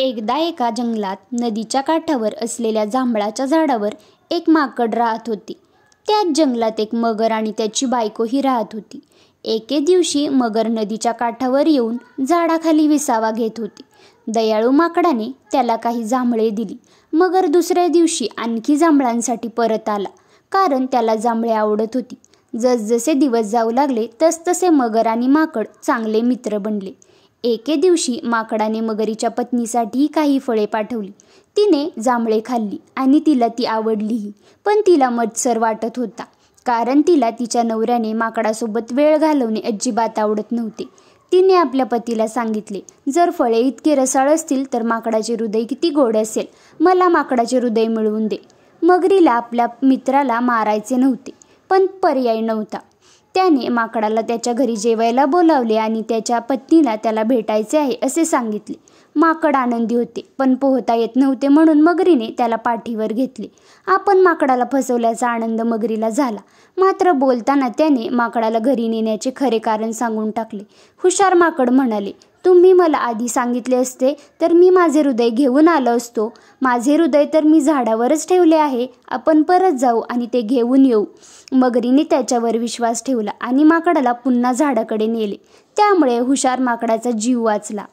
एकदा एका जंगलात नदीच्या काठावर असलेल्या जांभळाच्या झाडावर एक माकड राहत होती. त्याच जंगलात एक मगर आणि त्याची बायकोही राहत होती. एके दिवशी मगर नदीच्या काठावर येऊन झाडाखाली विसावा घेत होती. दयाळू माकडाने त्याला काही जांभळे दिली. मगर दुसऱ्या दिवशी आणखी जांभळांसाठी परत आला, कारण त्याला जांभळे आवडत होती. जसजसे दिवस जाऊ लागले तसतसे मगर आणि माकड चांगले मित्र बनले. एके दिवशी माकडाने मगरीच्या पत्नीसाठी काही फळे पाठवली. तिने जांभळे खाल्ली आणि तिला ती आवडलीही, पण तिला मत्सर वाटत होता, कारण तिला तिच्या नवऱ्याने माकडासोबत वेळ घालवणे अजिबात आवडत नव्हते. तिने आपल्या पतीला सांगितले, जर फळे इतके रसाळ असतील तर माकडाचे हृदय किती गोड असेल, मला माकडाचे हृदय मिळवून दे. मगरीला आपल्या मित्राला मारायचे नव्हते, पण पर्याय नव्हता. त्याने माकडाला त्याच्या घरी जेवायला बोलावले आणि त्याच्या पत्नीला त्याला भेटायचे आहे असे सांगितले. माकड आनंदी होते, पण पोहता येत नव्हते, म्हणून मगरीने त्याला पाठीवर घेतले. आपण माकडाला फसवल्याचा आनंद मगरीला झाला, मात्र बोलताना त्याने माकडाला घरी नेण्याचे खरे कारण सांगून टाकले. हुशार माकड म्हणाले, तुम्ही मला आधी सांगितले असते तर मी माझे हृदय घेऊन आलो असतो. माझे हृदय तर मी झाडावरच ठेवले आहे. आपण परत जाऊ आणि ते घेऊन येऊ. मगरीने त्याच्यावर विश्वास ठेवला आणि माकडाला पुन्हा झाडाकडे नेले. त्यामुळे हुशार माकडाचा जीव वाचला.